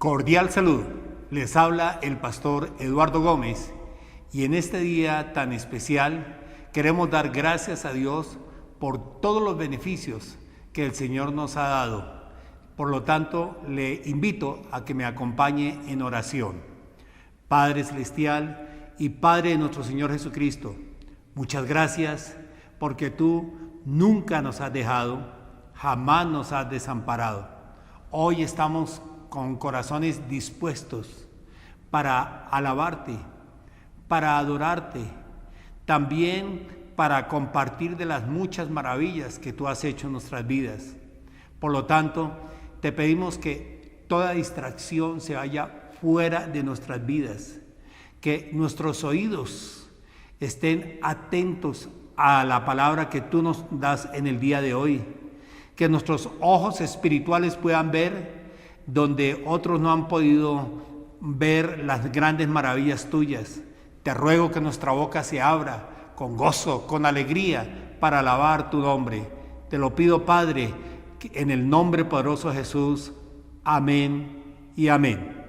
Cordial saludo. Les habla el pastor Eduardo Gómez y en este día tan especial queremos dar gracias a Dios por todos los beneficios que el Señor nos ha dado. Por lo tanto, le invito a que me acompañe en oración. Padre Celestial y Padre de nuestro Señor Jesucristo, muchas gracias porque tú nunca nos has dejado, jamás nos has desamparado. Hoy estamos con corazones dispuestos para alabarte, para adorarte, también para compartir de las muchas maravillas que tú has hecho en nuestras vidas. Por lo tanto, te pedimos que toda distracción se vaya fuera de nuestras vidas, que nuestros oídos estén atentos a la palabra que tú nos das en el día de hoy, que nuestros ojos espirituales puedan ver donde otros no han podido ver las grandes maravillas tuyas. Te ruego que nuestra boca se abra con gozo, con alegría, para alabar tu nombre. Te lo pido, Padre, en el nombre poderoso de Jesús. Amén y amén.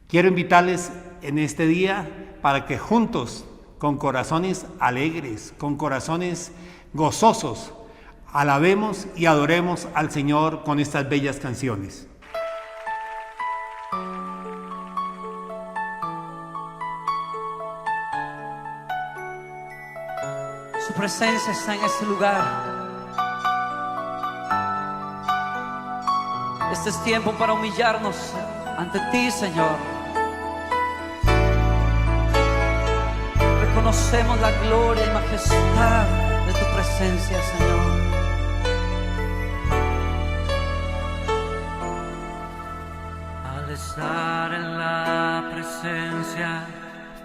Quiero invitarles en este día para que juntos, con corazones alegres, con corazones gozosos, alabemos y adoremos al Señor con estas bellas canciones. Su presencia está en este lugar. Este es tiempo para humillarnos ante ti, Señor. Reconocemos la gloria y majestad de tu presencia, Señor. Al estar en la presencia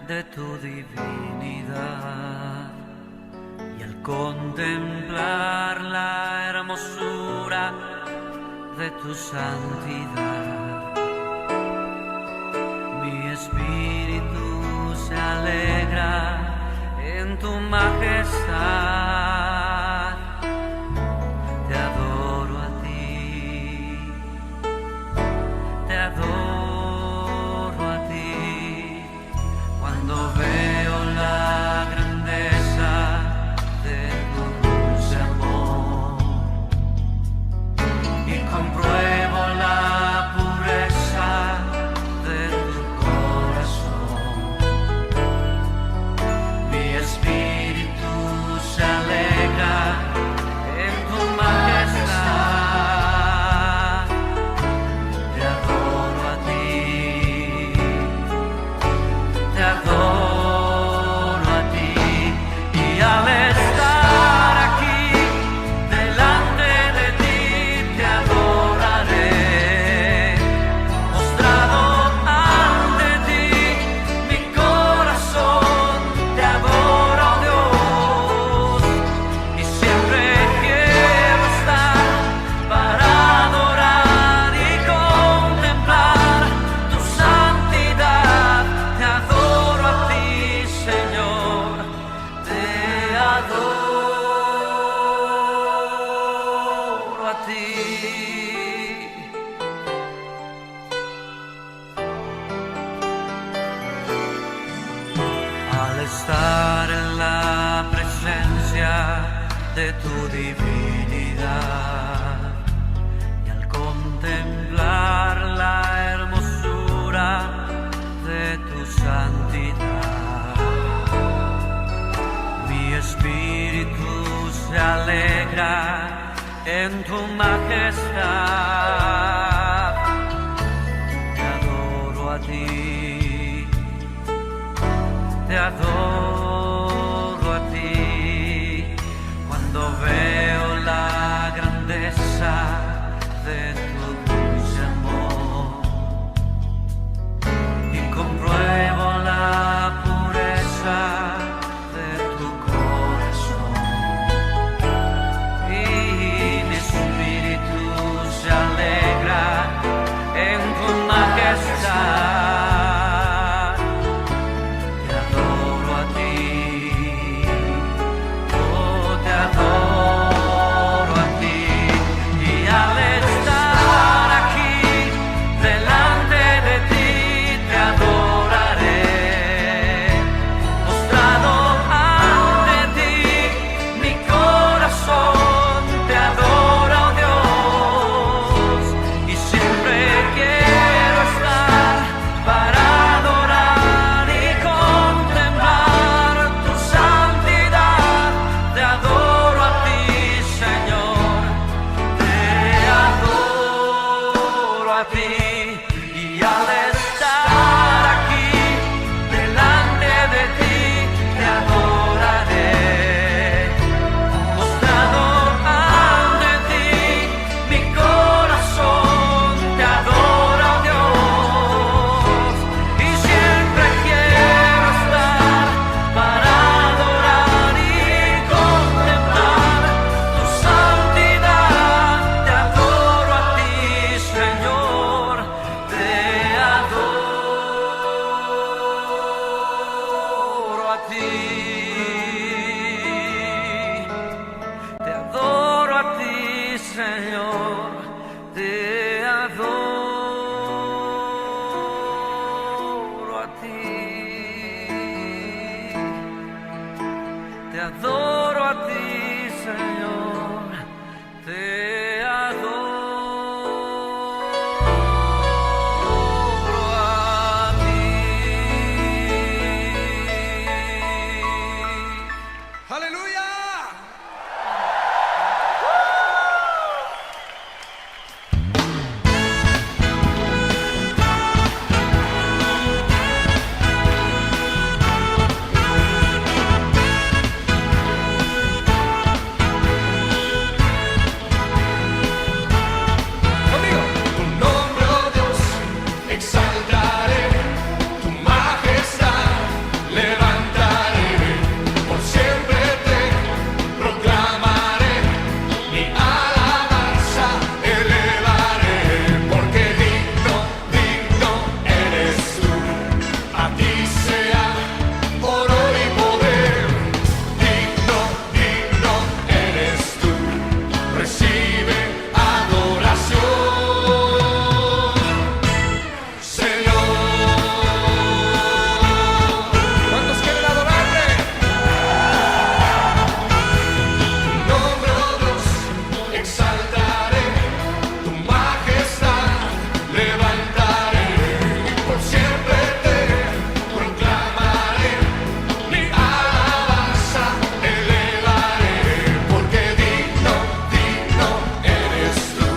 de tu divinidad y al contemplar la hermosura de tu santidad, mi espíritu se alegra en tu majestad. Te adoro a ti, te adoro a ti. Cuando veo la grandeza de tu dulce amor y compruebo la pureza de tu corazón, mi espíritu se alegra en tu majestad. Te adoro a ti, te adoro a ti, y al estar aquí delante de ti te adoraré, postrado ante ti, mi corazón te adora, oh Dios, y siempre quiero estar para adorar y contemplar tu santidad. Te adoro a ti, Señor, te adoro a ti. Al estar en la presencia de tu divinidad y al contemplar la hermosura de tu santidad, mi espíritu se alegra en tu majestad. Te adoro a ti, te adoro a ti. Cuando veo la grandeza de tu dulce amor y compruebo la pureza de tu corazón, y mi espíritu se alegra a ti y al estar aquí delante de ti te adoraré. Postrado ante ti, mi corazón te adora, Dios, y siempre quiero estar para adorar y contemplar tu santidad. Te adoro a ti, Señor, te adoro a ti. Te adoro a ti, Señor, te adoro a ti. Te adoro a ti, Señor, te adoro a ti. ¡Aleluya! Conmigo. Tu nombre, oh Dios, exaltaré, tu majestad levantaré, por siempre te proclamaré, mi alabanza elevaré, porque digno, digno eres tú, a ti sea honor y poder, digno, digno eres tú, recibe adoración, Señor. ¿Cuántos quieren adorarle? Tu nombre, oh Dios, exaltaré, tu majestad levantaré, por siempre te proclamaré, mi alabanza elevaré, porque digno, digno eres tú,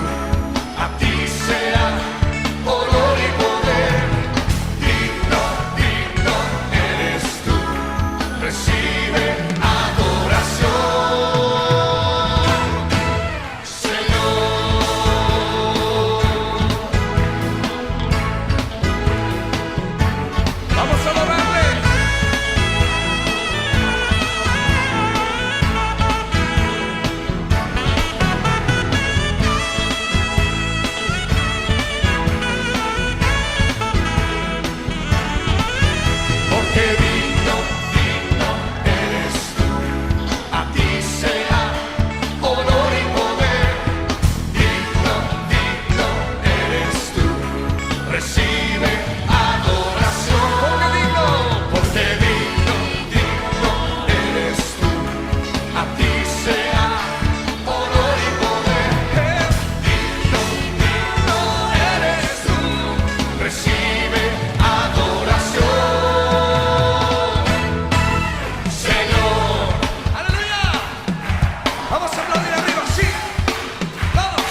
a ti sea honor y poder, digno, digno eres tú, recibe adoración, Señor. Vamos a adorarle. Porque digno, digno eres tú, a ti sea honor y poder, digno, digno eres tú, recibe adoración. Porque digno, digno eres tú, a ti sea honor y poder, digno, digno eres tú, recibe adoración, Señor. ¡Aleluya! Vamos a aplaudir arriba, sí. Vamos.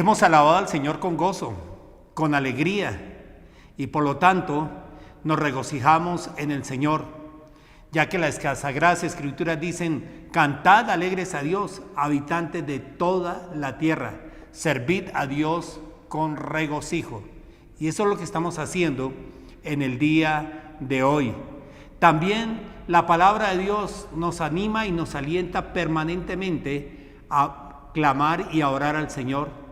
hemos alabado al Señor con gozo, con alegría, y por lo tanto nos regocijamos en el Señor, ya que las sagradas escrituras dicen: cantad alegres a Dios, habitantes de toda la tierra, servid a Dios con regocijo. Y eso es lo que estamos haciendo en el día de hoy. También la palabra de Dios nos anima y nos alienta permanentemente a clamar y a orar al Señor.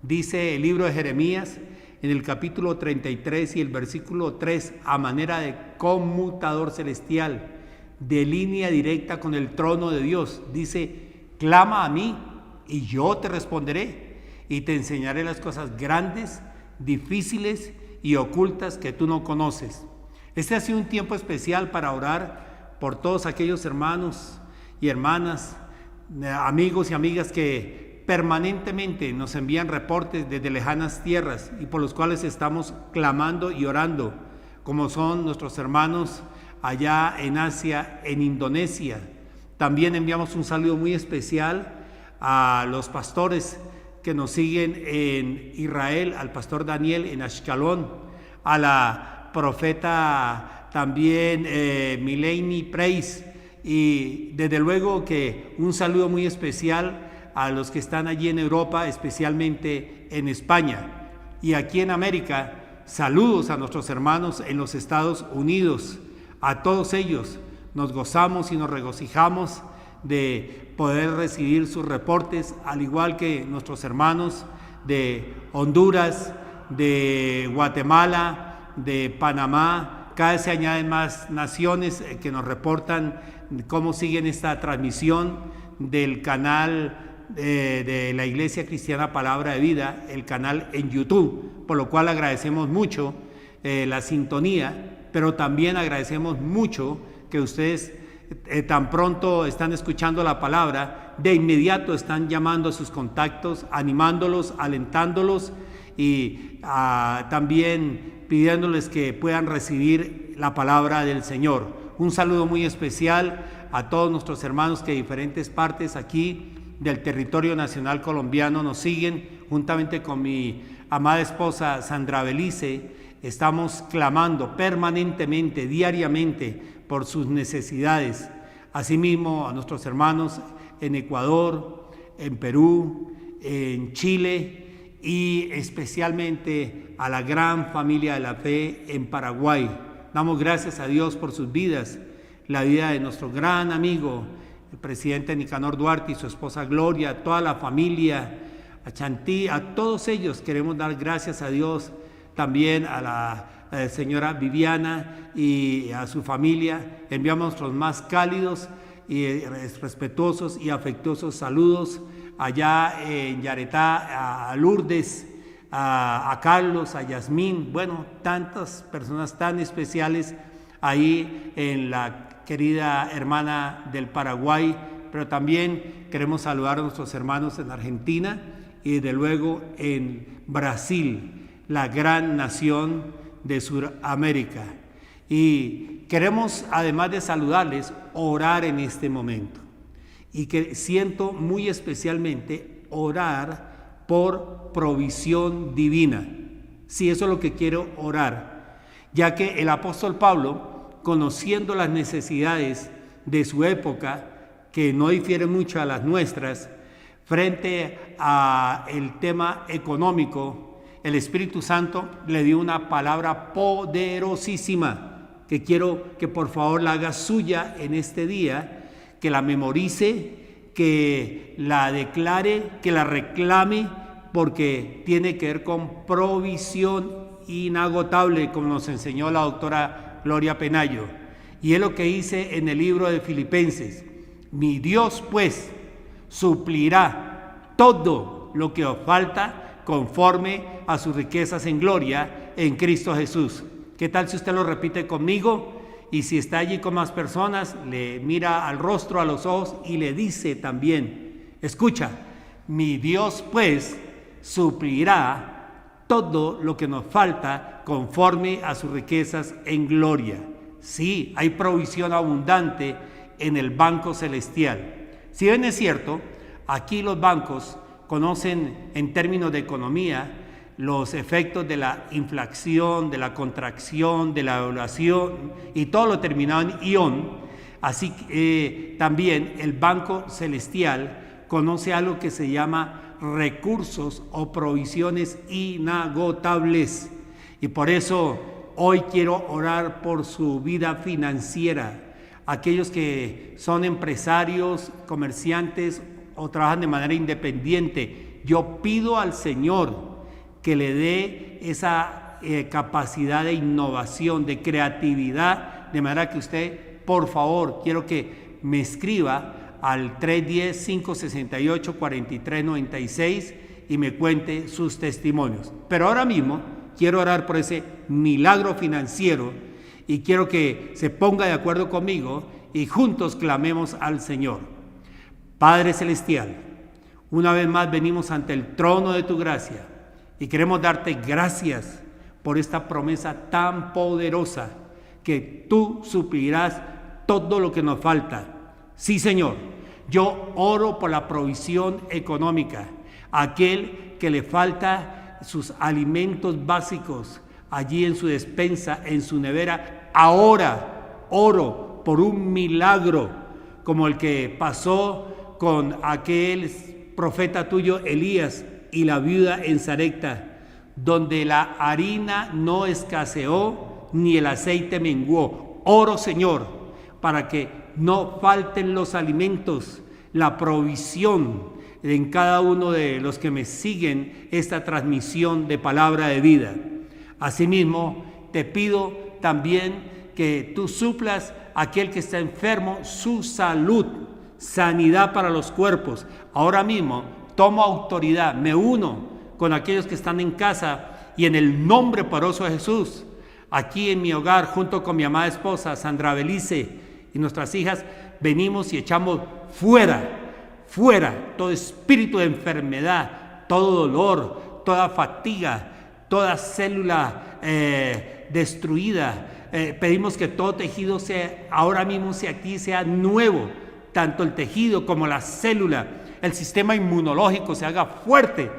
Dice el libro de Jeremías en el capítulo 33 y el versículo 3, a manera de conmutador celestial, de línea directa con el trono de Dios, dice: clama a mí y yo te responderé y te enseñaré las cosas grandes, difíciles y ocultas que tú no conoces. Este ha sido un tiempo especial para orar por todos aquellos hermanos y hermanas, amigos y amigas que permanentemente nos envían reportes desde lejanas tierras y por los cuales estamos clamando y orando, como son nuestros hermanos allá en Asia, en Indonesia. También enviamos un saludo muy especial a los pastores que nos siguen en Israel, al pastor Daniel en Ashkelon, a la profeta también Mileni Preis, y desde luego que un saludo muy especial a los que están allí en Europa, especialmente en España. Y aquí en América, saludos a nuestros hermanos en los Estados Unidos. A todos ellos nos gozamos y nos regocijamos de poder recibir sus reportes, al igual que nuestros hermanos de Honduras, de Guatemala, de Panamá. Cada vez se añaden más naciones que nos reportan cómo siguen esta transmisión del canal de la Iglesia Cristiana Palabra de Vida, el canal en YouTube, por lo cual agradecemos mucho la sintonía, pero también agradecemos mucho que ustedes tan pronto están escuchando la palabra, de inmediato están llamando a sus contactos, animándolos, alentándolos y también pidiéndoles que puedan recibir la palabra del Señor. Un saludo muy especial a todos nuestros hermanos que de diferentes partes aquí del territorio nacional colombiano nos siguen. Juntamente con mi amada esposa Sandra Belice, estamos clamando permanentemente, diariamente, por sus necesidades. Asimismo, a nuestros hermanos en Ecuador, en Perú, en Chile y especialmente a la gran familia de la fe en Paraguay. Damos gracias a Dios por sus vidas, la vida de nuestro gran amigo, el presidente Nicanor Duarte y su esposa Gloria, toda la familia, a Chantí, a todos ellos queremos dar gracias a Dios, también a la señora Viviana y a su familia. Enviamos nuestros más cálidos y respetuosos y afectuosos saludos allá en Yaretá, a Lourdes, a Carlos, a Yasmín, bueno, tantas personas tan especiales ahí en la querida hermana del Paraguay, pero también queremos saludar a nuestros hermanos en Argentina y desde luego en Brasil, la gran nación de Sudamérica. Y queremos, además de saludarles, orar en este momento. Y que siento muy especialmente orar por provisión divina. Sí, eso es lo que quiero orar, ya que el apóstol Pablo, conociendo las necesidades de su época, que no difieren mucho a las nuestras, frente a el tema económico, el Espíritu Santo le dio una palabra poderosísima, que quiero que por favor la haga suya en este día, que la memorice, que la declare, que la reclame, porque tiene que ver con provisión inagotable, como nos enseñó la doctora Gloria Penayo. Y es lo que dice en el libro de Filipenses: mi Dios pues suplirá todo lo que os falta conforme a sus riquezas en gloria en Cristo Jesús. ¿Qué tal si usted lo repite conmigo? Y si está allí con más personas, le mira al rostro, a los ojos y le dice también, escucha, mi Dios pues suplirá todo lo que nos falta conforme a sus riquezas en gloria. Sí, hay provisión abundante en el banco celestial. Si bien es cierto, aquí los bancos conocen en términos de economía los efectos de la inflación, de la contracción, de la devaluación y todo lo terminado en ión. Así que también el Banco Celestial conoce algo que se llama recursos o provisiones inagotables. Y por eso hoy quiero orar por su vida financiera. Aquellos que son empresarios, comerciantes o trabajan de manera independiente, yo pido al Señor que le dé esa capacidad de innovación, de creatividad, de manera que usted, por favor, quiero que me escriba al 310-568-4396 y me cuente sus testimonios. Pero ahora mismo quiero orar por ese milagro financiero y quiero que se ponga de acuerdo conmigo y juntos clamemos al Señor. Padre Celestial, una vez más venimos ante el trono de tu gracia y queremos darte gracias por esta promesa tan poderosa que tú suplirás todo lo que nos falta. Sí, Señor, yo oro por la provisión económica, aquel que le falta sus alimentos básicos allí en su despensa, en su nevera. Ahora oro por un milagro como el que pasó con aquel profeta tuyo Elías y la viuda en Sarepta, donde la harina no escaseó ni el aceite menguó. Oro, Señor, para que no falten los alimentos, la provisión en cada uno de los que me siguen esta transmisión de palabra de vida. Asimismo, te pido también que tú suplas a aquel que está enfermo su salud, sanidad para los cuerpos. Ahora mismo tomo autoridad, me uno con aquellos que están en casa y en el nombre poderoso de Jesús, aquí en mi hogar, junto con mi amada esposa Sandra Belice y nuestras hijas, venimos y echamos fuera todo espíritu de enfermedad, todo dolor, toda fatiga, toda célula destruida. Pedimos que todo tejido sea, ahora mismo sea nuevo, tanto el tejido como la célula. El sistema inmunológico se haga fuerte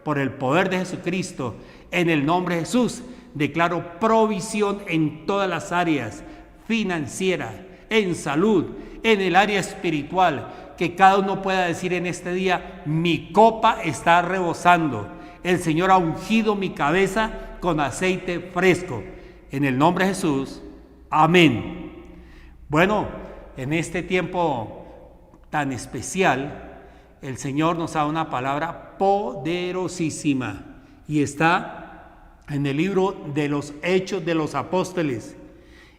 por el poder de Jesucristo. En el nombre de Jesús declaro provisión en todas las áreas, financiera, en salud, en el área espiritual, que cada uno pueda decir en este día: mi copa está rebosando, el Señor ha ungido mi cabeza con aceite fresco. En el nombre de Jesús, amén. Bueno, en este tiempo tan especial, el Señor nos da una palabra poderosísima y está en el libro de los Hechos de los Apóstoles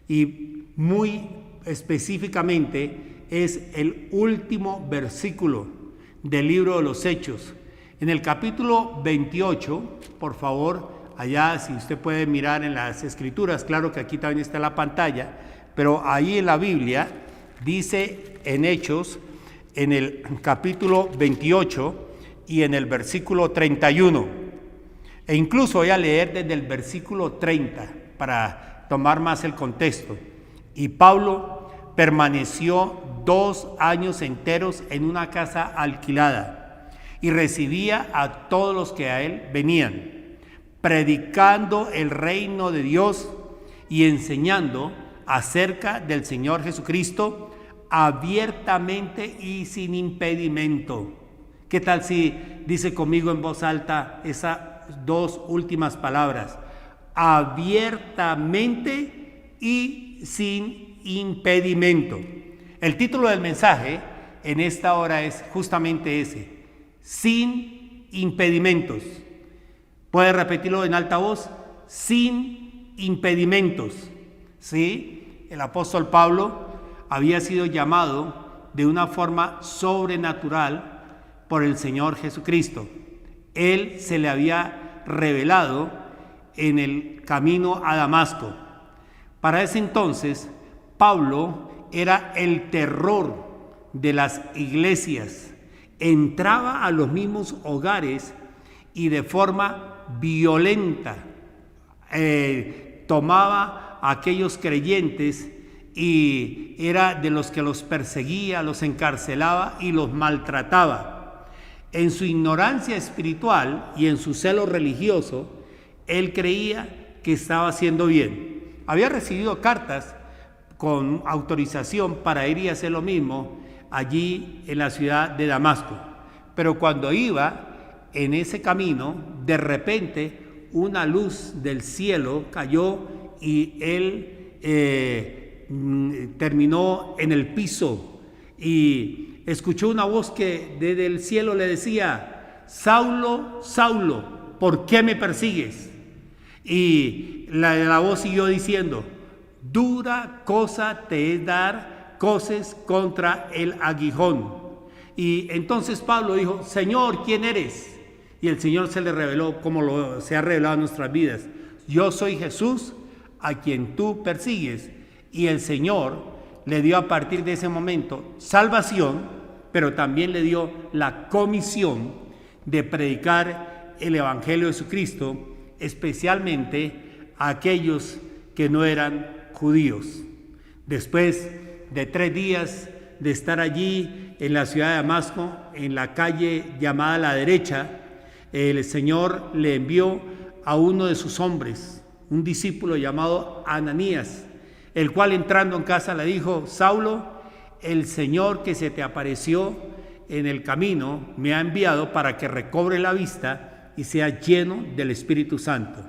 y muy específicamente es el último versículo del libro de los Hechos. En el capítulo 28, por favor, allá si usted puede mirar en las escrituras, claro que aquí también está la pantalla, pero ahí en la Biblia dice en Hechos, en el capítulo 28 y en el versículo 31. E incluso voy a leer desde el versículo 30 para tomar más el contexto. Y Pablo permaneció 2 años enteros en una casa alquilada y recibía a todos los que a él venían, predicando el reino de Dios y enseñando acerca del Señor Jesucristo abiertamente y sin impedimento. ¿Qué tal si dice conmigo en voz alta esas 2 últimas palabras? Abiertamente y sin impedimento. El título del mensaje en esta hora es justamente ese: sin impedimentos. ¿Puede repetirlo en alta voz? Sin impedimentos. ¿Sí? El apóstol Pablo había sido llamado de una forma sobrenatural por el Señor Jesucristo. Él se le había revelado en el camino a Damasco. Para ese entonces, Pablo era el terror de las iglesias. Entraba a los mismos hogares y de forma violenta tomaba a aquellos creyentes y era de los que los perseguía, los encarcelaba y los maltrataba. En su ignorancia espiritual y en su celo religioso, él creía que estaba haciendo bien. Había recibido cartas con autorización para ir y hacer lo mismo allí en la ciudad de Damasco. Pero cuando iba en ese camino, de repente una luz del cielo cayó y él terminó en el piso y escuchó una voz que desde el cielo le decía: Saulo, Saulo, ¿por qué me persigues? Y la voz siguió diciendo: dura cosa te es dar coces contra el aguijón. Y entonces Pablo dijo: Señor, ¿quién eres? Y el Señor se le reveló como se ha revelado en nuestras vidas: yo soy Jesús, a quien tú persigues. Y el Señor le dio a partir de ese momento salvación, pero también le dio la comisión de predicar el Evangelio de Jesucristo, especialmente a aquellos que no eran judíos. Después de 3 días de estar allí en la ciudad de Damasco, en la calle llamada La Derecha, el Señor le envió a uno de sus hombres, un discípulo llamado Ananías, el cual entrando en casa le dijo: Saulo, el Señor que se te apareció en el camino me ha enviado para que recobre la vista y sea lleno del Espíritu Santo.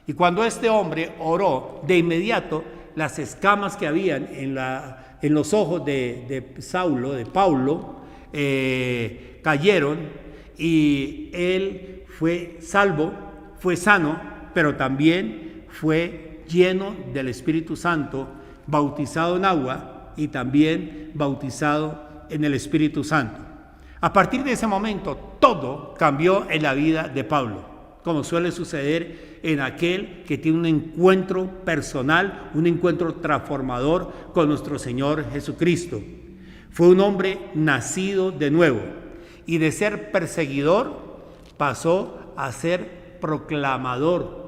Y cuando este hombre oró, de inmediato las escamas que habían en los ojos de Pablo, cayeron y él fue salvo, fue sano, pero también fue lleno del Espíritu Santo, bautizado en agua y también bautizado en el Espíritu Santo. A partir de ese momento, todo cambió en la vida de Pablo, como suele suceder en aquel que tiene un encuentro personal, un encuentro transformador con nuestro Señor Jesucristo. Fue un hombre nacido de nuevo y de ser perseguidor pasó a ser proclamador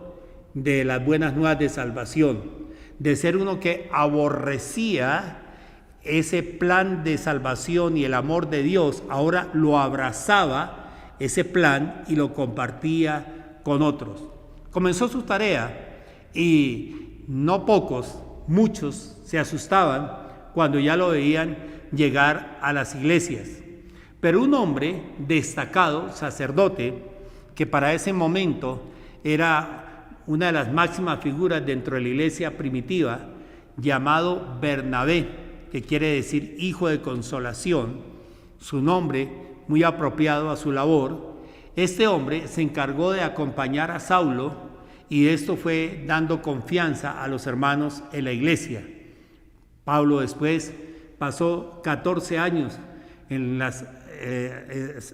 de las buenas nuevas de salvación, de ser uno que aborrecía ese plan de salvación y el amor de Dios, ahora lo abrazaba ese plan y lo compartía con otros. Comenzó su tarea y no pocos, muchos se asustaban cuando ya lo veían llegar a las iglesias. Pero un hombre destacado, sacerdote, que para ese momento era una de las máximas figuras dentro de la iglesia primitiva, llamado Bernabé, que quiere decir hijo de consolación, su nombre muy apropiado a su labor. Este hombre se encargó de acompañar a Saulo y esto fue dando confianza a los hermanos en la iglesia. Pablo después pasó 14 años en las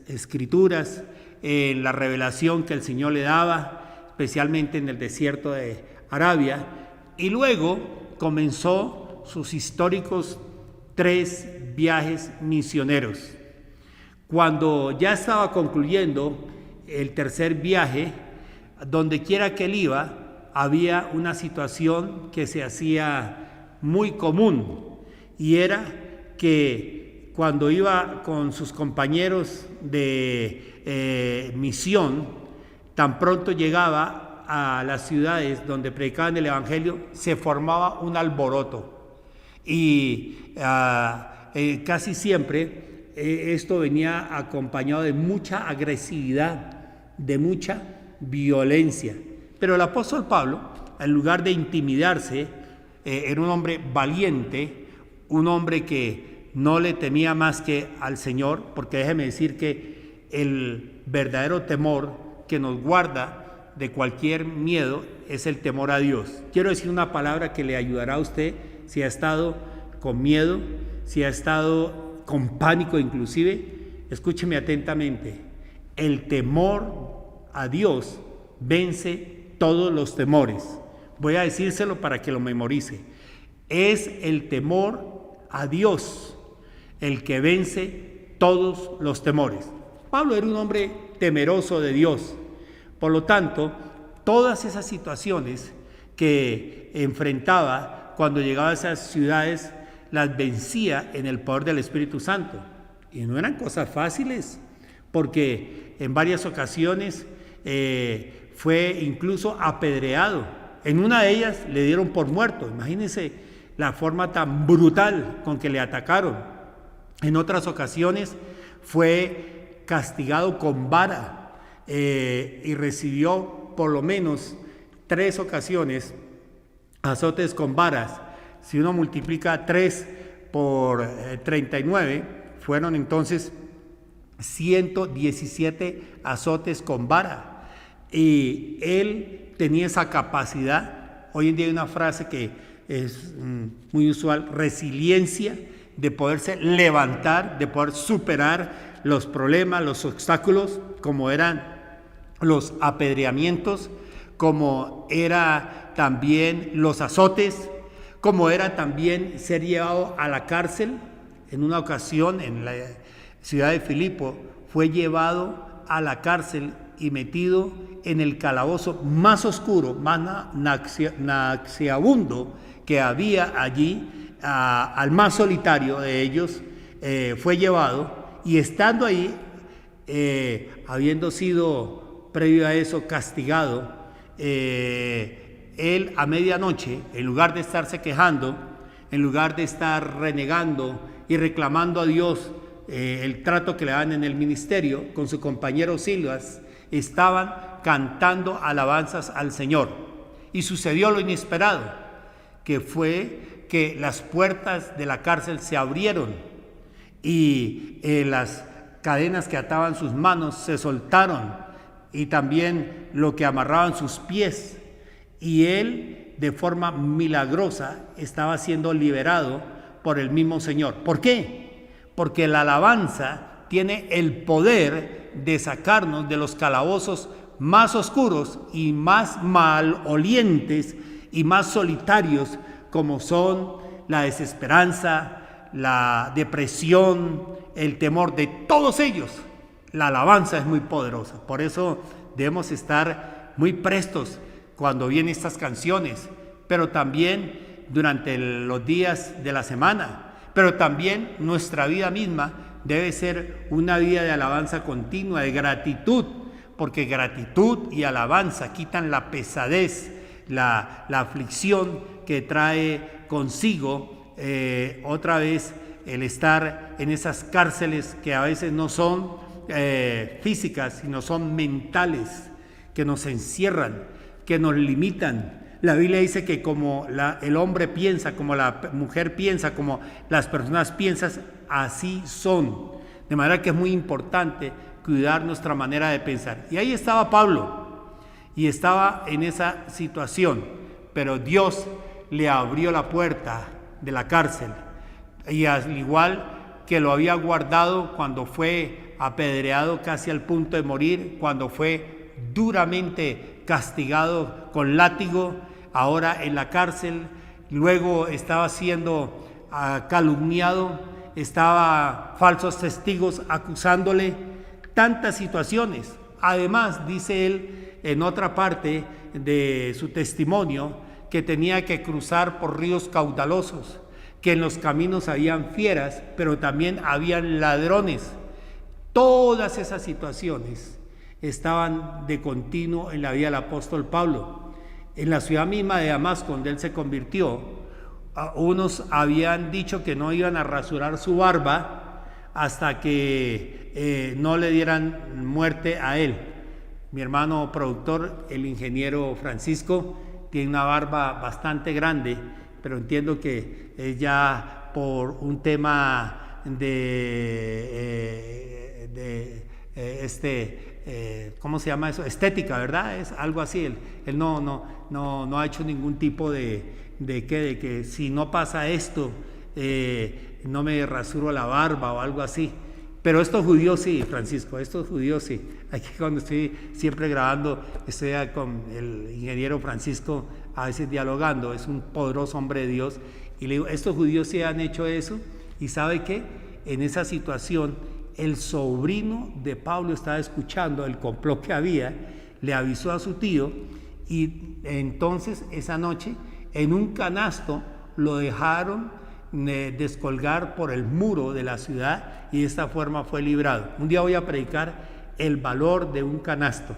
escrituras, en la revelación que el Señor le daba, especialmente en el desierto de Arabia, y luego comenzó sus históricos 3 viajes misioneros. Cuando ya estaba concluyendo el 3er viaje, donde quiera que él iba, había una situación que se hacía muy común, y era que cuando iba con sus compañeros de misión, tan pronto llegaba a las ciudades donde predicaban el Evangelio, se formaba un alboroto. Y casi siempre esto venía acompañado de mucha agresividad, de mucha violencia. Pero el apóstol Pablo, en lugar de intimidarse, era un hombre valiente, un hombre que no le temía más que al Señor, porque déjeme decir que el verdadero temor que nos guarda de cualquier miedo es el temor a Dios. Quiero decir una palabra que le ayudará a usted si ha estado con miedo, si ha estado con pánico inclusive. Escúcheme atentamente: el temor a Dios vence todos los temores. Voy a decírselo para que lo memorice. Es el temor a Dios el que vence todos los temores. Pablo era un hombre temeroso de Dios. Por lo tanto, todas esas situaciones que enfrentaba cuando llegaba a esas ciudades, las vencía en el poder del Espíritu Santo. Y no eran cosas fáciles, porque en varias ocasiones fue incluso apedreado. En una de ellas le dieron por muerto. Imagínense la forma tan brutal con que le atacaron. En otras ocasiones fue castigado con vara y recibió por lo menos 3 ocasiones azotes con varas. Si uno multiplica 3 por 39, fueron entonces 117 azotes con vara. Y él tenía esa capacidad. Hoy en día hay una frase que es muy usual: resiliencia, de poderse levantar, de poder superar los problemas, los obstáculos, como eran los apedreamientos, como era también los azotes, como era también ser llevado a la cárcel. En una ocasión en la ciudad de Filipo fue llevado a la cárcel y metido en el calabozo más oscuro, más nauseabundo que había allí, al más solitario de ellos, fue llevado, y estando ahí, habiendo sido previo a eso castigado, él a medianoche, en lugar de estarse quejando, en lugar de estar renegando y reclamando a Dios el trato que le dan en el ministerio, con su compañero Silas, estaban cantando alabanzas al Señor. Y sucedió lo inesperado, que fue que las puertas de la cárcel se abrieron y las cadenas que ataban sus manos se soltaron, y también lo que amarraban sus pies, y él de forma milagrosa estaba siendo liberado por el mismo Señor. ¿Por qué? Porque la alabanza tiene el poder de sacarnos de los calabozos más oscuros y más malolientes y más solitarios, como son la desesperanza, la depresión, el temor. De todos ellos, la alabanza es muy poderosa. Por eso debemos estar muy prestos cuando vienen estas canciones, pero también durante los días de la semana, pero también nuestra vida misma debe ser una vida de alabanza continua, de gratitud, porque gratitud y alabanza quitan la pesadez, la aflicción que trae consigo otra vez el estar en esas cárceles que a veces no son físicas, sino son mentales, que nos encierran, que nos limitan. La Biblia dice que como el hombre piensa, como la mujer piensa, como las personas piensan, así son. De manera que es muy importante cuidar nuestra manera de pensar. Y ahí estaba Pablo, y estaba en esa situación, pero Dios le abrió la puerta de la cárcel, y al igual que lo había guardado cuando fue apedreado casi al punto de morir, cuando fue duramente castigado con látigo, ahora en la cárcel, luego estaba siendo calumniado, estaba falsos testigos acusándole, tantas situaciones. Además, dice él en otra parte de su testimonio, que tenía que cruzar por ríos caudalosos, que en los caminos habían fieras, pero también habían ladrones. Todas esas situaciones estaban de continuo en la vida del apóstol Pablo. En la ciudad misma de Damasco, donde él se convirtió, unos habían dicho que no iban a rasurar su barba hasta que no le dieran muerte a él. Mi hermano productor, el ingeniero Francisco, tiene una barba bastante grande, pero entiendo que es ya por un tema ¿cómo se llama eso? Estética, ¿verdad? Es algo así. Él no ha hecho ningún tipo de que si no pasa esto, no me rasuro la barba o algo así. Pero estos judíos sí, Francisco, estos judíos sí. Aquí cuando estoy siempre grabando, estoy con el ingeniero Francisco, a veces dialogando, es un poderoso hombre de Dios, y le digo, estos judíos sí han hecho eso, y ¿sabe qué? En esa situación, el sobrino de Pablo estaba escuchando el complot que había, le avisó a su tío, y entonces esa noche, en un canasto, lo dejaron descolgar por el muro de la ciudad y de esta forma fue librado. Un día voy a predicar el valor de un canasto.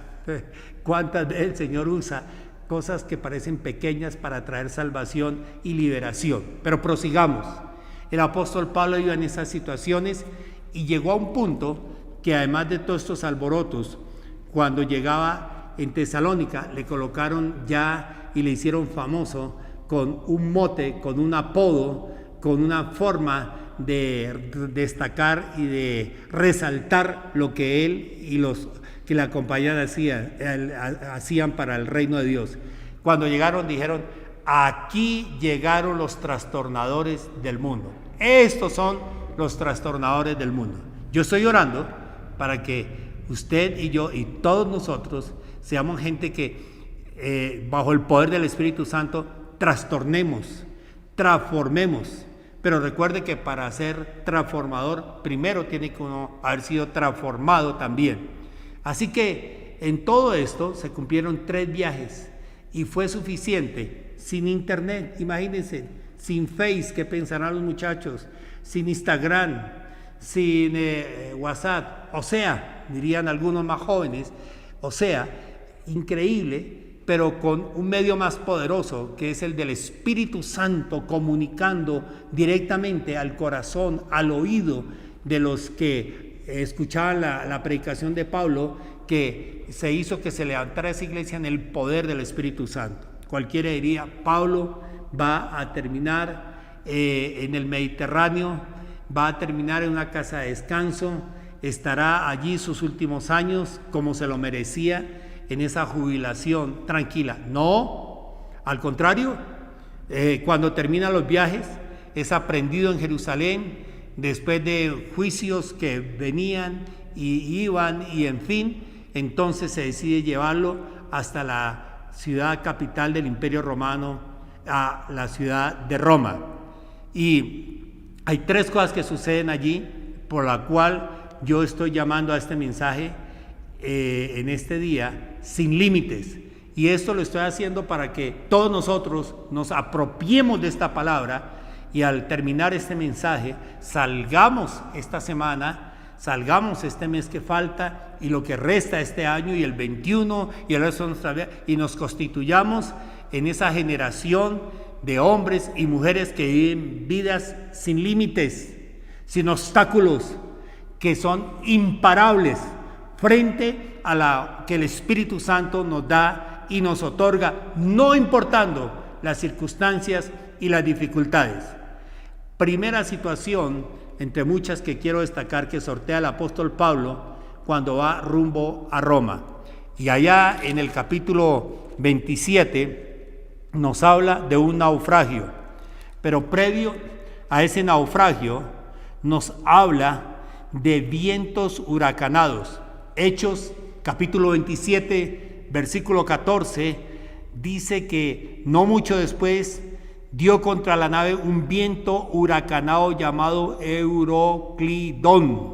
¿Cuántas veces el Señor usa cosas que parecen pequeñas para traer salvación y liberación? Pero prosigamos. El apóstol Pablo iba en esas situaciones y llegó a un punto que, además de todos estos alborotos, cuando llegaba en Tesalónica le colocaron ya y le hicieron famoso con un mote, con un apodo, con una forma de destacar y de resaltar lo que él y los que le acompañaban hacían para el reino de Dios. Cuando llegaron dijeron: aquí llegaron los trastornadores del mundo. Estos son los trastornadores del mundo. Yo estoy orando para que usted y yo y todos nosotros seamos gente que bajo el poder del Espíritu Santo trastornemos, transformemos. Pero recuerde que para ser transformador primero tiene que uno haber sido transformado también. Así que en todo esto se cumplieron 3 viajes y fue suficiente. Sin internet, imagínense, sin Face, ¿qué pensarán los muchachos? Sin Instagram, sin WhatsApp, o sea, dirían algunos más jóvenes, o sea, increíble, pero con un medio más poderoso, que es el del Espíritu Santo, comunicando directamente al corazón, al oído de los que escuchaban la predicación de Pablo, que se hizo que se levantara esa iglesia en el poder del Espíritu Santo. Cualquiera diría: Pablo va a terminar en el Mediterráneo, va a terminar en una casa de descanso, estará allí sus últimos años como se lo merecía, en esa jubilación tranquila. No, al contrario, cuando terminan los viajes es aprendido en Jerusalén, después de juicios que venían y iban y en fin, entonces se decide llevarlo hasta la ciudad capital del Imperio Romano, a la ciudad de Roma. Y hay 3 cosas que suceden allí por la cual yo estoy llamando a este mensaje en este día: sin límites. Y esto lo estoy haciendo para que todos nosotros nos apropiemos de esta palabra y al terminar este mensaje salgamos esta semana, salgamos este mes que falta y lo que resta este año y el 21 y el resto de nuestra vida, y nos constituyamos en esa generación de hombres y mujeres que viven vidas sin límites, sin obstáculos, que son imparables frente a la que el Espíritu Santo nos da y nos otorga, no importando las circunstancias y las dificultades. Primera situación, entre muchas que quiero destacar, que sortea el apóstol Pablo cuando va rumbo a Roma. Y allá en el capítulo 27 nos habla de un naufragio, pero previo a ese naufragio nos habla de vientos huracanados. Hechos capítulo 27, versículo 14, dice que no mucho después dio contra la nave un viento huracanado llamado Euroclidón,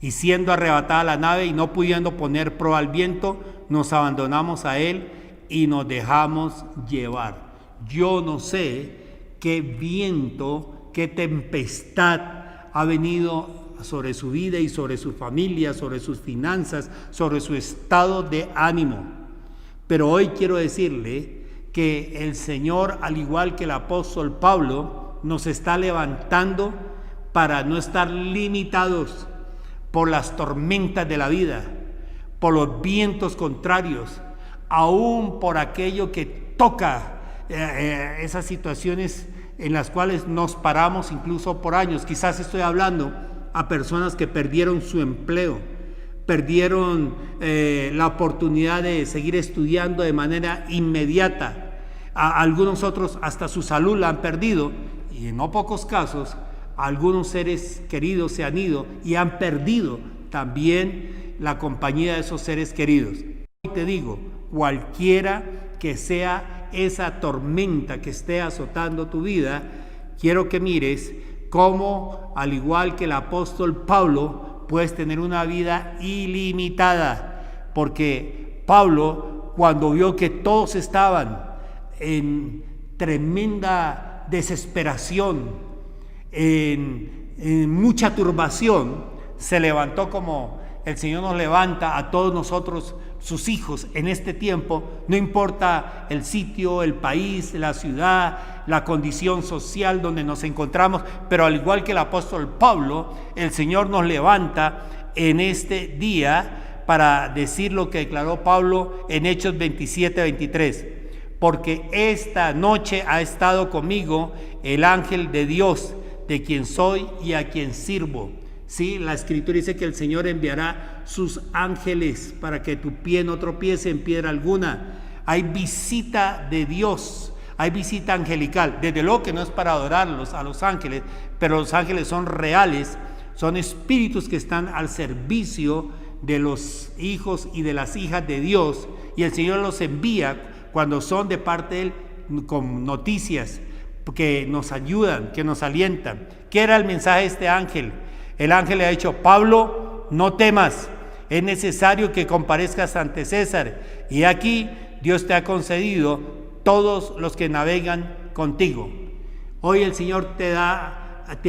y siendo arrebatada la nave y no pudiendo poner proa al viento, nos abandonamos a él y nos dejamos llevar. Yo no sé qué viento, qué tempestad ha venido sobre su vida y sobre su familia, sobre sus finanzas, sobre su estado de ánimo. Pero hoy quiero decirle que el Señor, al igual que el apóstol Pablo, nos está levantando para no estar limitados por las tormentas de la vida, por los vientos contrarios, aún por aquello que toca esas situaciones en las cuales nos paramos incluso por años. Quizás estoy hablando a personas que perdieron su empleo, perdieron la oportunidad de seguir estudiando de manera inmediata. A algunos otros hasta su salud la han perdido, y en no pocos casos algunos seres queridos se han ido y han perdido también la compañía de esos seres queridos. Hoy te digo, cualquiera que sea esa tormenta que esté azotando tu vida, quiero que mires cómo, al igual que el apóstol Pablo, puedes tener una vida ilimitada, porque Pablo, cuando vio que todos estaban en tremenda desesperación, en mucha turbación, se levantó como el Señor nos levanta a todos nosotros, sus hijos, en este tiempo. No importa el sitio, el país, la ciudad, la condición social donde nos encontramos, pero al igual que el apóstol Pablo, el Señor nos levanta en este día para decir lo que declaró Pablo en Hechos 27-23. Porque esta noche ha estado conmigo el ángel de Dios, de quien soy y a quien sirvo. Sí, la escritura dice que el Señor enviará sus ángeles para que tu pie no tropiece en piedra alguna. Hay visita de Dios, hay visita angelical. Desde luego que no es para adorarlos a los ángeles, pero los ángeles son reales, son espíritus que están al servicio de los hijos y de las hijas de Dios, y el Señor los envía cuando son de parte de Él con noticias que nos ayudan, que nos alientan. ¿Qué era el mensaje de este ángel? El ángel le ha dicho: Pablo, no temas, es necesario que comparezcas ante César, y aquí Dios te ha concedido todos los que navegan contigo. Hoy el Señor te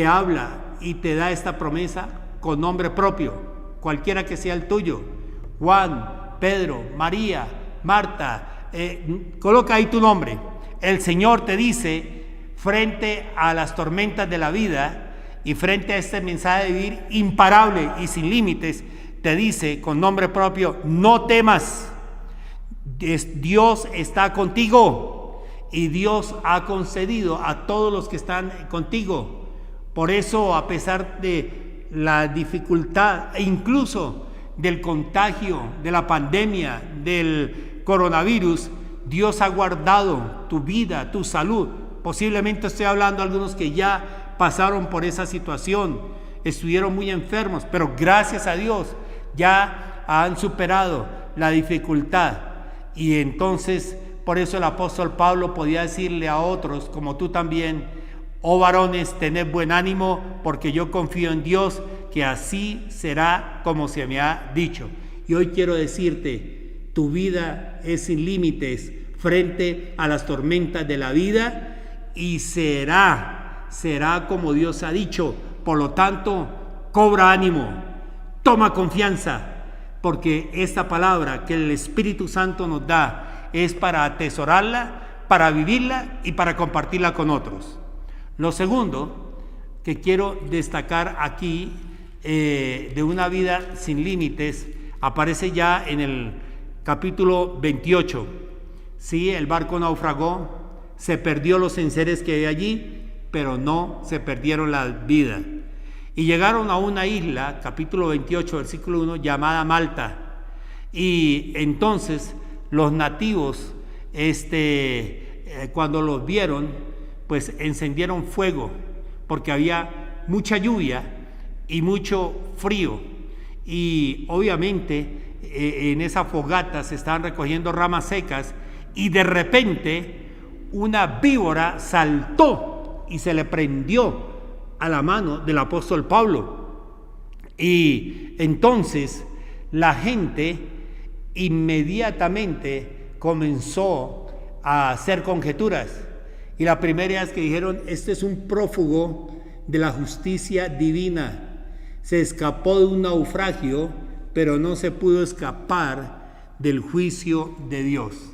habla y te da esta promesa con nombre propio, cualquiera que sea el tuyo: Juan, Pedro, María, Marta, coloca ahí tu nombre. El Señor te dice, frente a las tormentas de la vida y frente a este mensaje de vivir imparable y sin límites, te dice con nombre propio: no temas, Dios está contigo, y Dios ha concedido a todos los que están contigo. Por eso, a pesar de la dificultad e incluso del contagio, de la pandemia, del coronavirus, Dios ha guardado tu vida, tu salud. Posiblemente estoy hablando de algunos que ya pasaron por esa situación, estuvieron muy enfermos, pero gracias a Dios ya han superado la dificultad. Y entonces, por eso el apóstol Pablo podía decirle a otros, como tú también: oh varones, tened buen ánimo, porque yo confío en Dios, que así será como se me ha dicho. Y hoy quiero decirte, tu vida es sin límites frente a las tormentas de la vida, y será como Dios ha dicho. Por lo tanto, cobra ánimo, toma confianza, porque esta palabra que el Espíritu Santo nos da es para atesorarla, para vivirla y para compartirla con otros. Lo segundo que quiero destacar aquí de una vida sin límites aparece ya en el capítulo 28. Sí, el barco naufragó, se perdió los enseres que había allí, pero no se perdieron las vidas. Y llegaron a una isla, capítulo 28, versículo 1, llamada Malta. Y entonces los nativos, cuando los vieron, pues encendieron fuego, porque había mucha lluvia y mucho frío. Y obviamente en esa fogata se estaban recogiendo ramas secas, y de repente una víbora saltó y se le prendió a la mano del apóstol Pablo. Y entonces la gente inmediatamente comenzó a hacer conjeturas, y la primera es que dijeron: este es un prófugo de la justicia divina, se escapó de un naufragio, pero no se pudo escapar del juicio de Dios.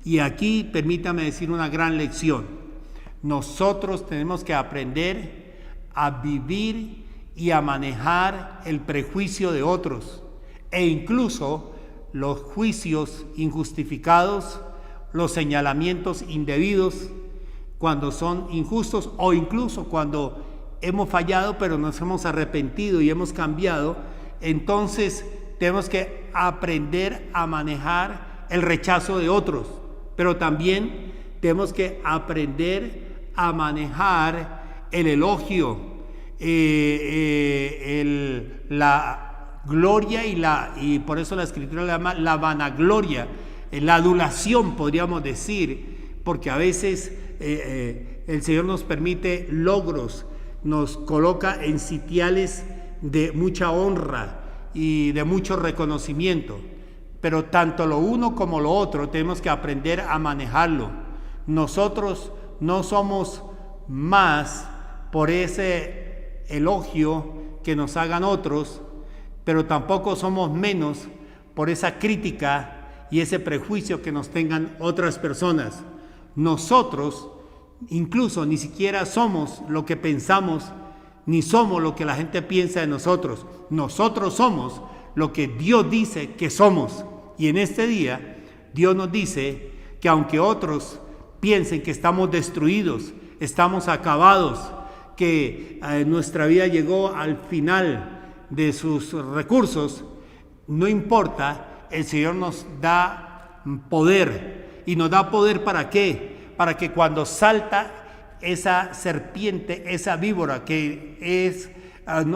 Y aquí permítame decir una gran lección: nosotros tenemos que aprender a vivir y a manejar el prejuicio de otros, e incluso los juicios injustificados, los señalamientos indebidos cuando son injustos, o incluso cuando hemos fallado pero nos hemos arrepentido y hemos cambiado. Entonces tenemos que aprender a manejar el rechazo de otros, pero también tenemos que aprender a manejar el elogio, la gloria y por eso la escritura le llama la vanagloria, la adulación, podríamos decir, porque a veces el Señor nos permite logros, nos coloca en sitiales de mucha honra y de mucho reconocimiento, pero tanto lo uno como lo otro tenemos que aprender a manejarlo. Nosotros no somos más por ese elogio que nos hagan otros, pero tampoco somos menos por esa crítica y ese prejuicio que nos tengan otras personas. Nosotros incluso ni siquiera somos lo que pensamos, ni somos lo que la gente piensa de nosotros. Nosotros somos lo que Dios dice que somos. Y en este día, Dios nos dice que aunque otros piensen que estamos destruidos, estamos acabados, que nuestra vida llegó al final de sus recursos, no importa, el Señor nos da poder. ¿Y nos da poder para qué? Para que cuando salta esa serpiente, esa víbora, que es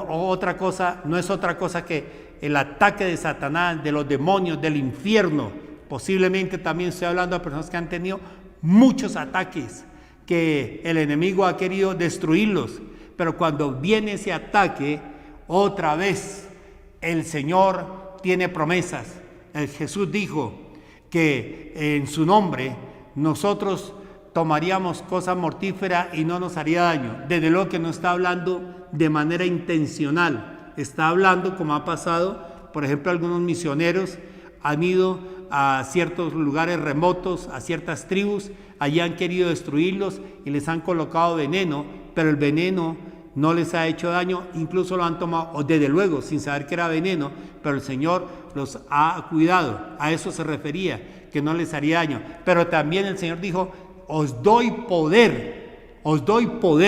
otra cosa, no es otra cosa que el ataque de Satanás, de los demonios, del infierno. Posiblemente también estoy hablando de personas que han tenido muchos ataques, que el enemigo ha querido destruirlos, pero cuando viene ese ataque, otra vez el Señor tiene promesas. Jesús dijo que en su nombre nosotros tomaríamos cosas mortíferas y no nos haría daño. Desde luego que no está hablando de manera intencional, está hablando como ha pasado, por ejemplo, algunos misioneros han ido a ciertos lugares remotos, a ciertas tribus, allí han querido destruirlos y les han colocado veneno, pero el veneno no les ha hecho daño, incluso lo han tomado, o desde luego, sin saber que era veneno, pero el Señor los ha cuidado. A eso se refería, que no les haría daño. Pero también el Señor dijo, os doy poder,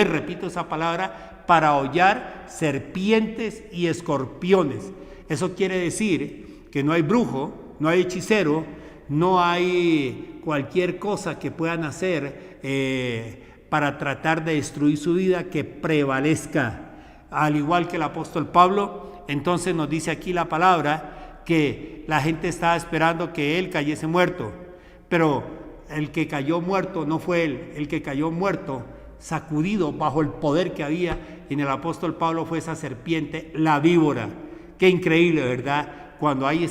repito esa palabra, para hollar serpientes y escorpiones. Eso quiere decir que no hay brujo, no hay hechicero, no hay cualquier cosa que puedan hacer para tratar de destruir su vida que prevalezca. Al igual que el apóstol Pablo, entonces nos dice aquí la palabra que la gente estaba esperando que él cayese muerto, pero el que cayó muerto no fue él, el que cayó muerto, sacudido bajo el poder que había en el apóstol Pablo, fue esa serpiente, la víbora. Qué increíble, ¿verdad? Cuando hay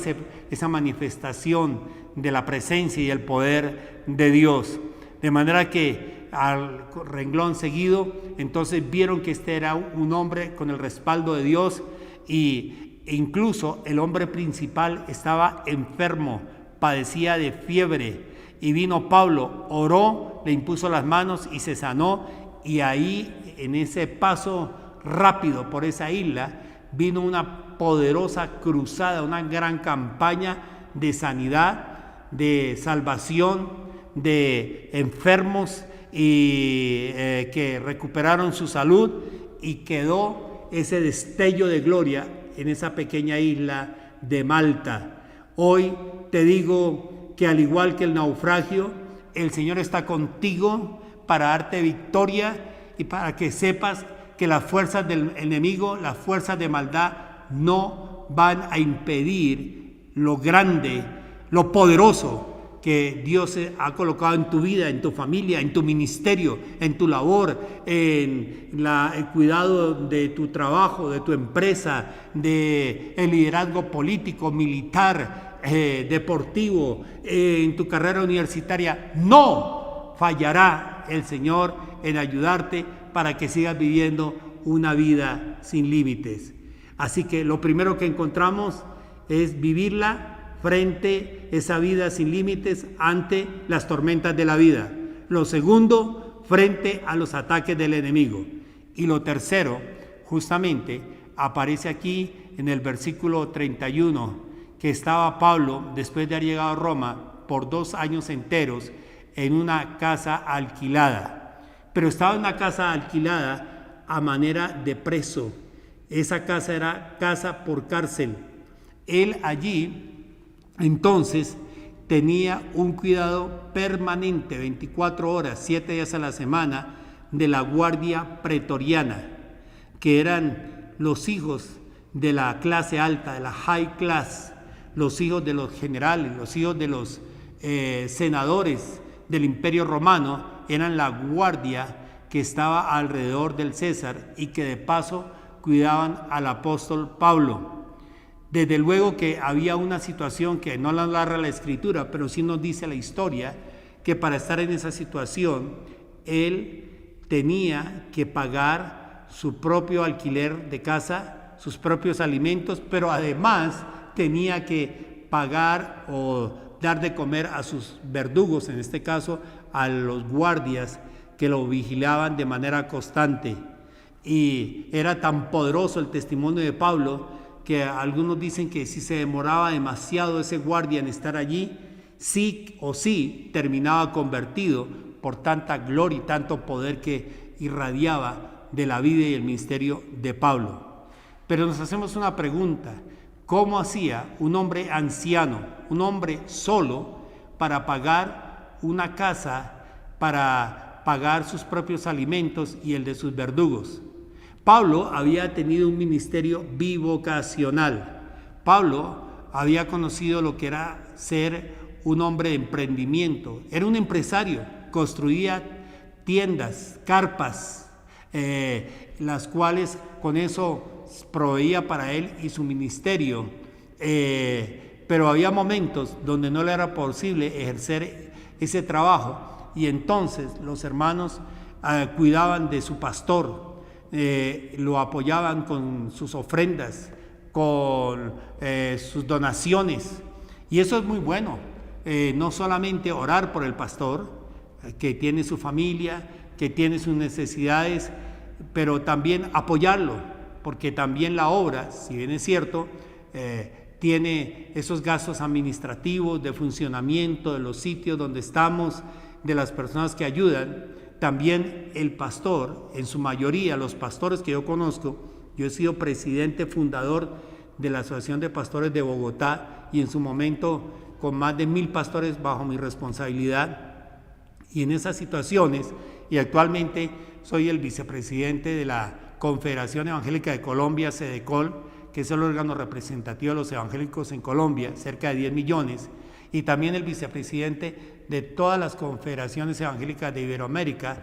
esa manifestación de la presencia y el poder de Dios. De manera que al renglón seguido, entonces vieron que este era un hombre con el respaldo de Dios, e incluso el hombre principal estaba enfermo, padecía de fiebre, y vino Pablo, oró, le impuso las manos y se sanó. Y ahí, en ese paso rápido por esa isla, vino una poderosa cruzada, una gran campaña de sanidad, de salvación, de enfermos y que recuperaron su salud, y quedó ese destello de gloria en esa pequeña isla de Malta. Hoy te digo que al igual que el naufragio, el Señor está contigo para darte victoria y para que sepas que las fuerzas del enemigo, las fuerzas de maldad, no van a impedir lo grande, lo poderoso que Dios ha colocado en tu vida, en tu familia, en tu ministerio, en tu labor, en el cuidado de tu trabajo, de tu empresa, de el liderazgo político, militar, deportivo, en tu carrera universitaria. No fallará el Señor en ayudarte para que sigas viviendo una vida sin límites. Así que lo primero que encontramos es vivirla frente a esa vida sin límites ante las tormentas de la vida. Lo segundo, frente a los ataques del enemigo. Y lo tercero, justamente, aparece aquí en el versículo 31, que estaba Pablo, después de haber llegado a Roma, por 2 años enteros, en una casa alquilada. Pero estaba en una casa alquilada a manera de preso. Esa casa era casa por cárcel. Él allí entonces tenía un cuidado permanente, 24 horas, 7 días a la semana, de la guardia pretoriana, que eran los hijos de la clase alta, de la high class, los hijos de los generales, los hijos de los senadores del Imperio Romano, eran la guardia que estaba alrededor del César y que de paso cuidaban al apóstol Pablo. Desde luego que había una situación que no la narra la Escritura, pero sí nos dice la historia, que para estar en esa situación, él tenía que pagar su propio alquiler de casa, sus propios alimentos, pero además tenía que pagar o dar de comer a sus verdugos, en este caso a los guardias que lo vigilaban de manera constante. Y era tan poderoso el testimonio de Pablo que algunos dicen que si se demoraba demasiado ese guardia en estar allí, sí o sí terminaba convertido por tanta gloria y tanto poder que irradiaba de la vida y el ministerio de Pablo. Pero nos hacemos una pregunta: ¿cómo hacía un hombre anciano, un hombre solo, para pagar una casa, para pagar sus propios alimentos y el de sus verdugos? Pablo había tenido un ministerio bivocacional. Pablo había conocido lo que era ser un hombre de emprendimiento. Era un empresario, construía tiendas, carpas, las cuales con eso proveía para él y su ministerio. Pero había momentos donde no le era posible ejercer ese trabajo, y entonces los hermanos cuidaban de su pastor, lo apoyaban con sus ofrendas, con sus donaciones, y eso es muy bueno. No solamente orar por el pastor, que tiene su familia, que tiene sus necesidades, pero también apoyarlo, porque también la obra, si bien es cierto, tiene esos gastos administrativos de funcionamiento de los sitios donde estamos, de las personas que ayudan. También el pastor, en su mayoría, los pastores que yo conozco, yo he sido presidente fundador de la Asociación de Pastores de Bogotá, y en su momento con más de 1000 pastores bajo mi responsabilidad, y en esas situaciones, y actualmente soy el vicepresidente de la Confederación Evangélica de Colombia, CEDECOL, que es el órgano representativo de los evangélicos en Colombia, cerca de 10 millones, y también el vicepresidente de todas las confederaciones evangélicas de Iberoamérica,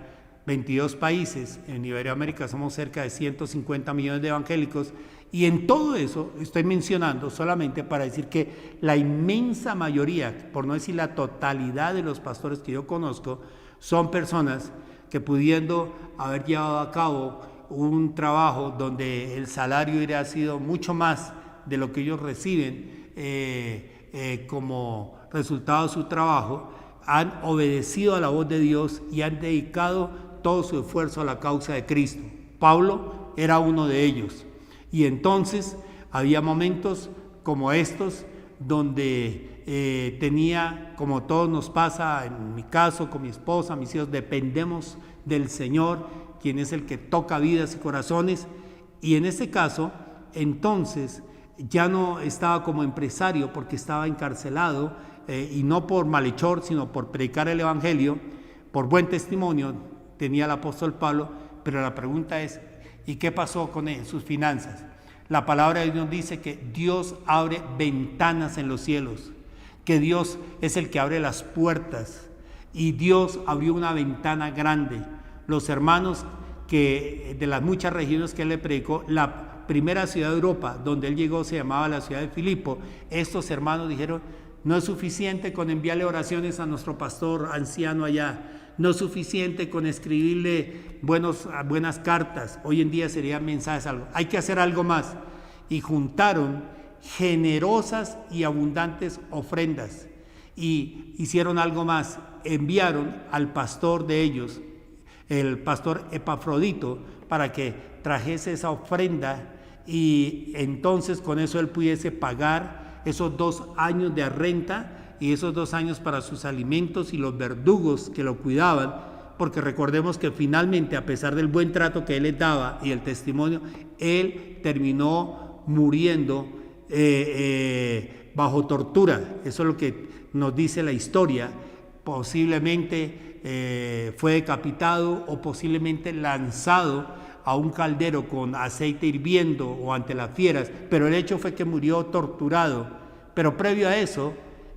22 países. En Iberoamérica somos cerca de 150 millones de evangélicos, y en todo eso estoy mencionando solamente para decir que la inmensa mayoría, por no decir la totalidad de los pastores que yo conozco, son personas que, pudiendo haber llevado a cabo un trabajo donde el salario hubiera sido mucho más de lo que ellos reciben como resultado de su trabajo, han obedecido a la voz de Dios y han dedicado todo su esfuerzo a la causa de Cristo. Pablo era uno de ellos. Y entonces había momentos como estos donde tenía, como todos nos pasa, en mi caso, con mi esposa, mis hijos, dependemos del Señor, quien es el que toca vidas y corazones. Y en este caso, entonces, ya no estaba como empresario porque estaba encarcelado, y no por malhechor, sino por predicar el Evangelio, por buen testimonio tenía el apóstol Pablo. Pero la pregunta es, ¿y qué pasó con él, sus finanzas? La palabra de Dios dice que Dios abre ventanas en los cielos, que Dios es el que abre las puertas, y Dios abrió una ventana grande. Los hermanos que de las muchas regiones que él le predicó, la primera ciudad de Europa donde él llegó se llamaba la ciudad de Filipo. Estos hermanos dijeron: no es suficiente con enviarle oraciones a nuestro pastor anciano allá, no es suficiente con escribirle buenas cartas, hoy en día serían mensajes, hay que hacer algo más. Y juntaron generosas y abundantes ofrendas, y hicieron algo más, enviaron al pastor de ellos, el pastor Epafrodito, para que trajese esa ofrenda, y entonces con eso él pudiese pagar esos 2 años de renta y esos 2 años para sus alimentos y los verdugos que lo cuidaban, porque recordemos que finalmente, a pesar del buen trato que él les daba y el testimonio, él terminó muriendo bajo tortura. Eso es lo que nos dice la historia. Posiblemente fue decapitado o posiblemente lanzado a un caldero con aceite hirviendo o ante las fieras, pero el hecho fue que murió torturado. Pero previo a eso,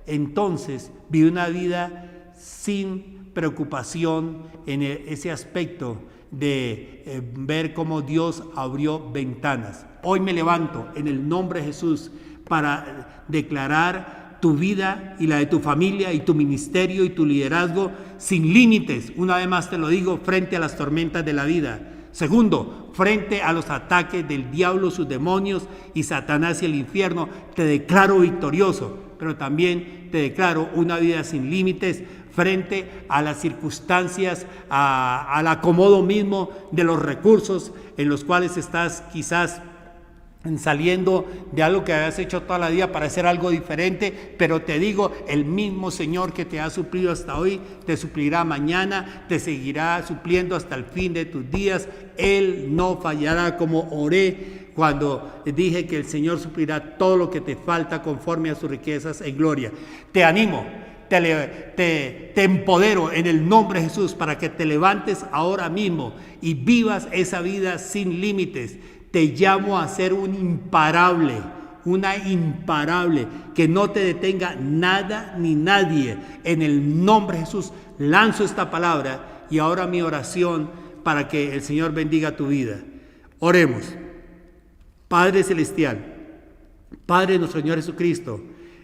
entonces vivió una vida sin preocupación en ese aspecto de ver cómo Dios abrió ventanas. Hoy me levanto en el nombre de Jesús para declarar tu vida y la de tu familia y tu ministerio y tu liderazgo sin límites. Una vez más te lo digo, frente a las tormentas de la vida. Segundo, frente a los ataques del diablo, sus demonios y Satanás y el infierno, te declaro victorioso, pero también te declaro una vida sin límites frente a las circunstancias, al acomodo mismo de los recursos en los cuales estás quizás saliendo de algo que habías hecho toda la vida para hacer algo diferente, pero te digo, el mismo Señor que te ha suplido hasta hoy, te suplirá mañana, te seguirá supliendo hasta el fin de tus días. Él no fallará, como oré cuando dije que el Señor suplirá todo lo que te falta conforme a sus riquezas en gloria. Te animo, te empodero en el nombre de Jesús para que te levantes ahora mismo y vivas esa vida sin límites. Te llamo a ser un imparable, una imparable, que no te detenga nada ni nadie. En el nombre de Jesús lanzo esta palabra y ahora mi oración para que el Señor bendiga tu vida. Oremos. Padre Celestial, Padre de nuestro Señor Jesucristo,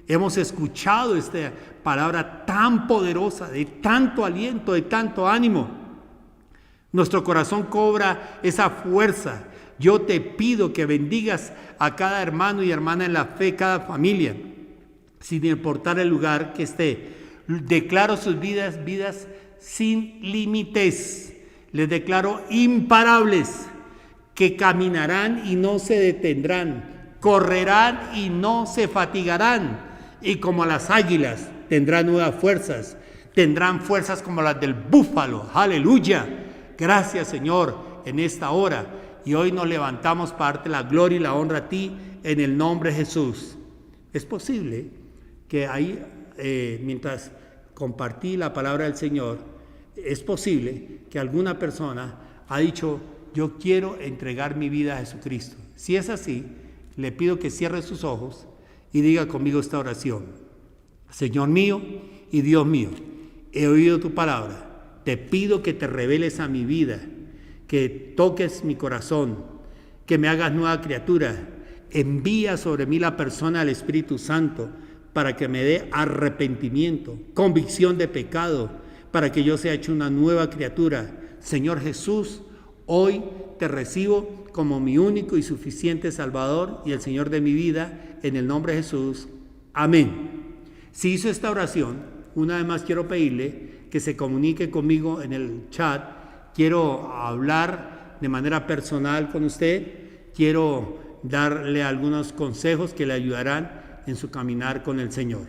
hemos escuchado esta palabra tan poderosa, de tanto aliento, de tanto ánimo. Nuestro corazón cobra esa fuerza. Yo te pido que bendigas a cada hermano y hermana en la fe, cada familia, sin importar el lugar que esté. Declaro sus vidas sin límites. Les declaro imparables, que caminarán y no se detendrán, correrán y no se fatigarán, y como las águilas tendrán nuevas fuerzas, tendrán fuerzas como las del búfalo. Aleluya. Gracias, Señor, en esta hora. Y hoy nos levantamos para darte la gloria y la honra a ti en el nombre de Jesús. Es posible que ahí, mientras compartí la palabra del Señor, es posible que alguna persona ha dicho, yo quiero entregar mi vida a Jesucristo. Si es así, le pido que cierre sus ojos y diga conmigo esta oración. Señor mío y Dios mío, he oído tu palabra. Te pido que te reveles a mi vida, que toques mi corazón, que me hagas nueva criatura. Envía sobre mí la persona del Espíritu Santo para que me dé arrepentimiento, convicción de pecado, para que yo sea hecho una nueva criatura. Señor Jesús, hoy te recibo como mi único y suficiente Salvador y el Señor de mi vida, en el nombre de Jesús. Amén. Si hizo esta oración, una vez más quiero pedirle que se comunique conmigo en el chat. Quiero hablar de manera personal con usted. Quiero darle algunos consejos que le ayudarán en su caminar con el Señor.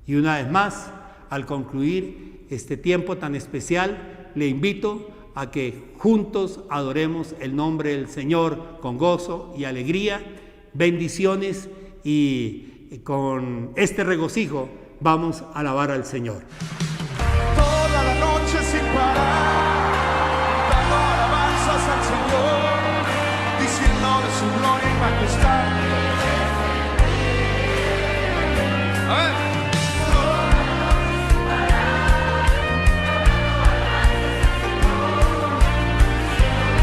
Y una vez más, al concluir este tiempo tan especial, le invito a que juntos adoremos el nombre del Señor con gozo y alegría. Bendiciones, y con este regocijo vamos a alabar al Señor. Toda la noche sin parar, dando alabanzas al Señor, diciéndole su gloria y majestad. A ver.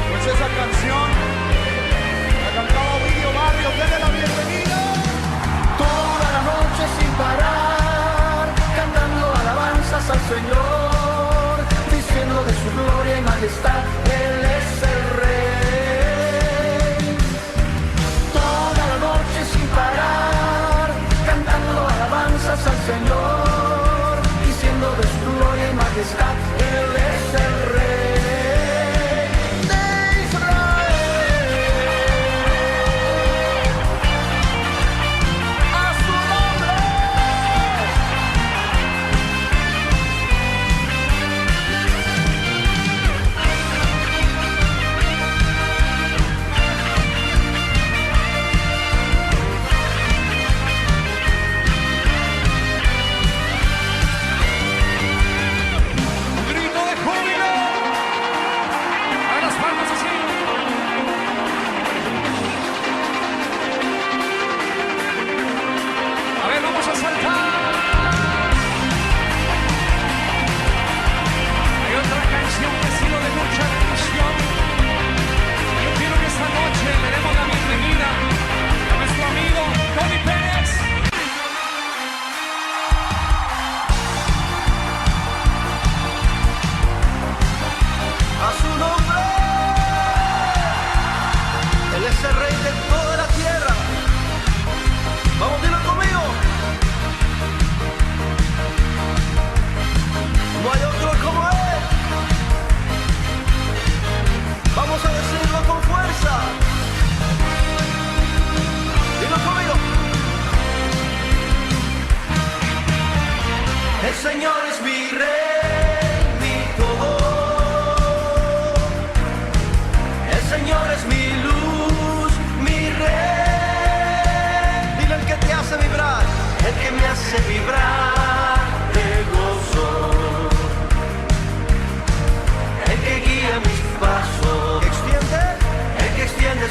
Pues esa canción la cantaba Ovidio Barrios. Denle la bienvenida. Toda la noche sin parar, cantando alabanzas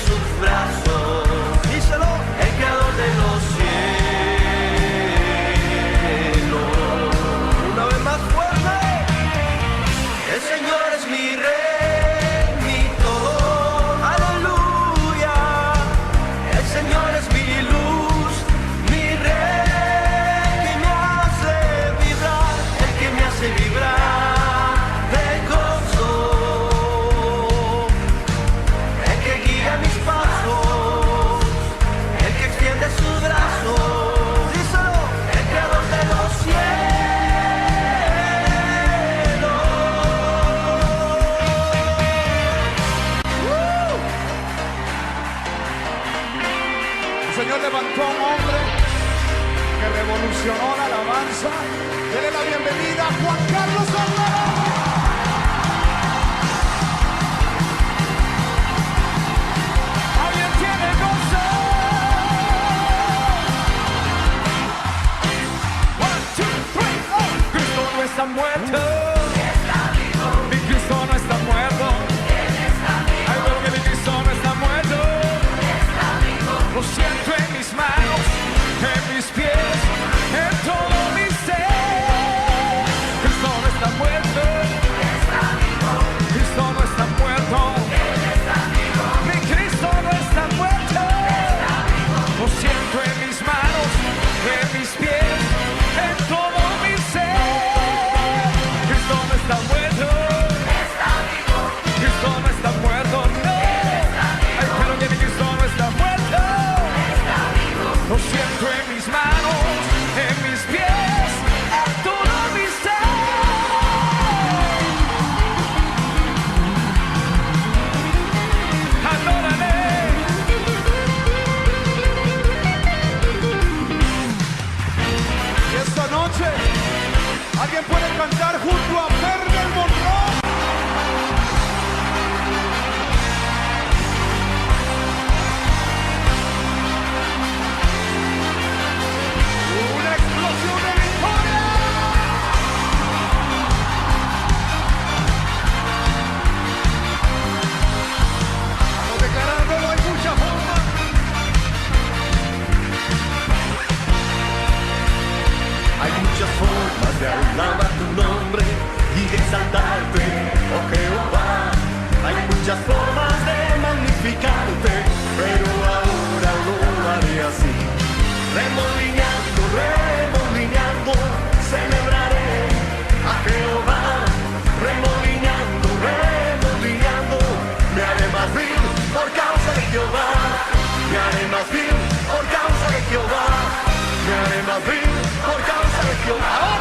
sus brazos. Díselo. El creador de los cielos. Una vez más fuerte. El Señor es mi rey, mi todo. Aleluya. El Señor es mi luz, mi rey, Que me hace vibrar. el que me hace vibrar de gozo, El que guía mis pasos. el que extiende sus brazos, Díselo. el creador de los El Señor levantó a un hombre que revolucionó la alabanza. Dele la bienvenida a Juan Carlos Olvera. ¿Alguien tiene gozo? 1, 2, 3, oh. Cristo no está muerto. Mi Cristo no está muerto. Ay, pero que mi Cristo no está muerto. Lo siento en mis manos, en mis pies, en todo mi ser. Cristo no está muerto. Cristo no está muerto. Mi Cristo no está muerto. Lo siento en mis manos, en mis pies, en todo mi ser. Cristo no está muerto. Cristo no está muerto, no. Ay, pero que mi Cristo no está muerto. Lo siento en mis manos, en mis pies, en todo mi ser. Adórale. Y esta noche, ¿alguien puede cantar junto a Ferber Monroe? Una explosión de victoria. Vamos declarándolo, hay mucha forma. Hay muchas formas de alabar tu nombre y de exaltarte, oh Jehová. Hay muchas formas de magnificarte, pero ahora lo haré así. Remolineando, remolineando, celebraré a Jehová. Remolineando, remolineando, me haré más vil por causa de Jehová. Me haré más vil por causa de Jehová. Me haré más vil por causa de Jehová.